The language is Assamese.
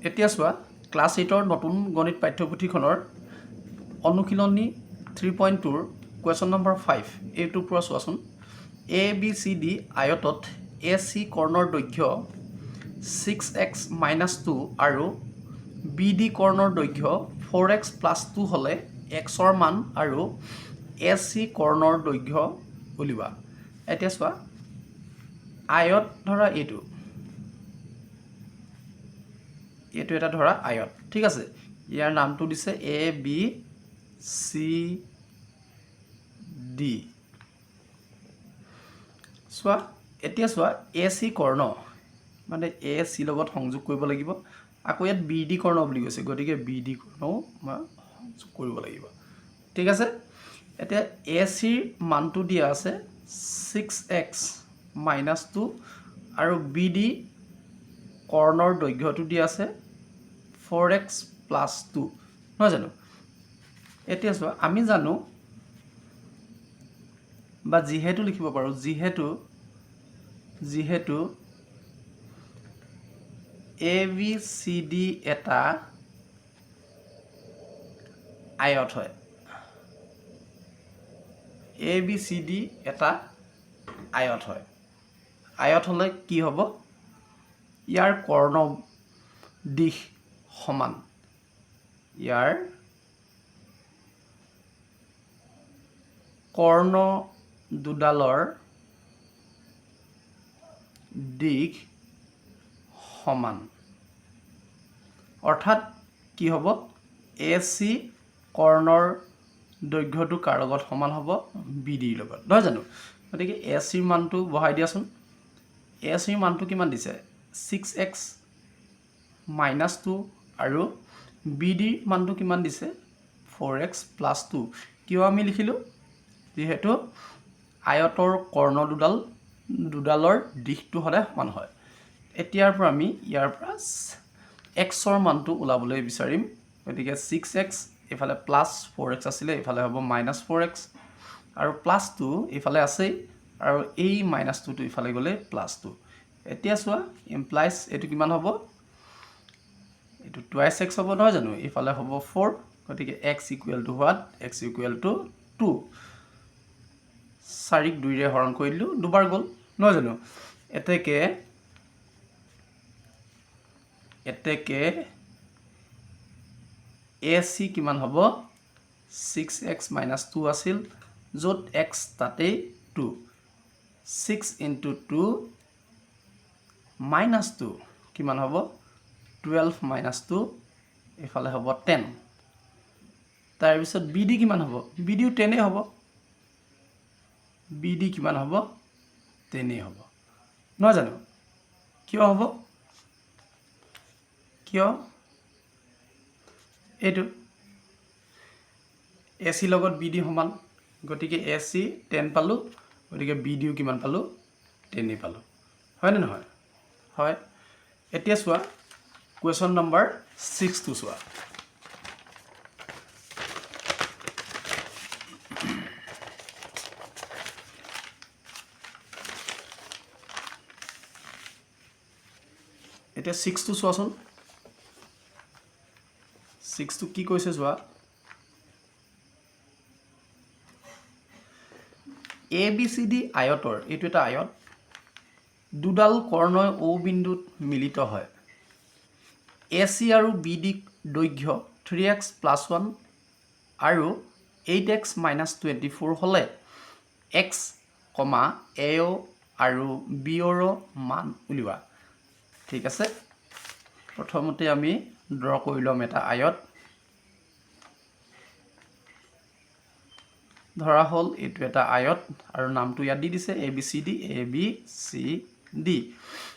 এতিয়া চোৱা ক্লাছ 8ৰ নতুন গণিত পাঠ্যপুথিখনৰ অনুশীলনী 3.2ৰ কুৱেশ্যন নম্বৰ 5 এইটোৰ পৰা চোৱাচোন ABCD আয়তত AC কৰ্ণৰ দৈৰ্ঘ্য 6x - 2 আৰু BD কৰ্ণৰ দৈৰ্ঘ্য 4x + 2 হ'লে xৰ মান আৰু AC কৰ্ণৰ দৈৰ্ঘ্য উলিওৱা। এতিয়া চোৱা আয়ত ধৰা এইটো এটা ধৰা আয়ত, ঠিক আছে। ইয়াৰ নামটো দিছে ABCD। চোৱা এতিয়া চোৱা AC কৰ্ণ মানে AC লগত সংযোগ কৰিব লাগিব। আকৌ ইয়াত BD কৰ্ণ বুলি কৈছে, গতিকে BD কৰ্ণও মই সংযোগ কৰিব লাগিব, ঠিক আছে। এতিয়া ACৰ মানটো দিয়া আছে 6x - 2 আৰু BD কৰ্ণৰ দৈৰ্ঘ্যটো দিয়া আছে 4x + 2, নহয় জানো। এতিয়া চোৱা আমি জানো বা যিহেতু লিখিব পাৰোঁ, যিহেতু ABCD এটা আয়ত হয়, ABCD এটা আয়ত হয়। আয়ত হ'লে কি হ'ব, ইয়াৰ কৰ্ণ দিশ সমান, ইয়াৰ কৰ্ণ দুডালৰ দিশ সমান, অৰ্থাৎ কি হ'ব AC কৰ্ণৰ দৈৰ্ঘ্যটো কাৰ লগত সমান হ'ব, BDৰ লগত, নহয় জানো। গতিকে ACৰ মানটো বহাই দিয়াচোন। ACৰ মানটো কিমান দিছে 6x - 2 আৰু BDৰ মানটো কিমান দিছে 4x + 2। কিয় আমি লিখিলোঁ, যিহেতু আয়তৰ কৰ্ণ দুডালৰ দিশটো সদায় সমান হয়। এতিয়াৰ পৰা আমি ইয়াৰ পৰা xৰ মানটো ওলাবলৈ বিচাৰিম। গতিকে 6x এইফালে +4x আছিলে, এইফালে হ'ব -4x আৰু +2 এইফালে আছেই, আৰু এই -2টো ইফালে গ'লে +2। এতিয়া চোৱা ইমপ্লাইজ এইটো কিমান হ'ব, এইটো 2x হ'ব, নহয় জানো। এইফালে হ'ব 4, গতিকে x = what, x = 2। 4ক 2ৰে হৰণ কৰি দিলোঁ, দুবাৰ গ'ল, নহয় জানো। এতেকে AC কিমান হ'ব 6x - 2 আছিল, য'ত x তাতেই 2, 6 × 2 - 2 কিমান হ'ব 12 - 2 এইফালে হ'ব 10। তাৰপিছত BD কিমান হ'ব, BDও 10 হ'ব, BD কিমান হ'ব 10 হ'ব, নহয় জানো। কিয় হ'ব, কিয় এইটো AC লগত BD সমান, গতিকে AC 10 পালোঁ, গতিকে BDও কিমান পালোঁ 10 পালোঁ, হয়নে নহয়, হয়। এতিয়া চোৱা কুৱেশ্যন নম্বৰ 6টো চোৱা। এতিয়া 6টো চোৱাচোন, 6টো কি কৈছে চোৱা, ABCD আয়তৰ, এইটো এটা আয়ত, দুডাল কৰ্ণই O বিন্দুত মিলিত হয়। AC আৰু BD দৈৰ্ঘ্য 3x + 1 আৰু 8x - 24 হ'লে x, AO আৰু BOৰ মান উলিওৱা। ঠিক আছে, প্ৰথমতে আমি ড্ৰ কৰি ল'ম এটা আয়ত। ধৰা হ'ল এইটো এটা আয়ত আৰু নামটো ইয়াত দি দিছে ABCD।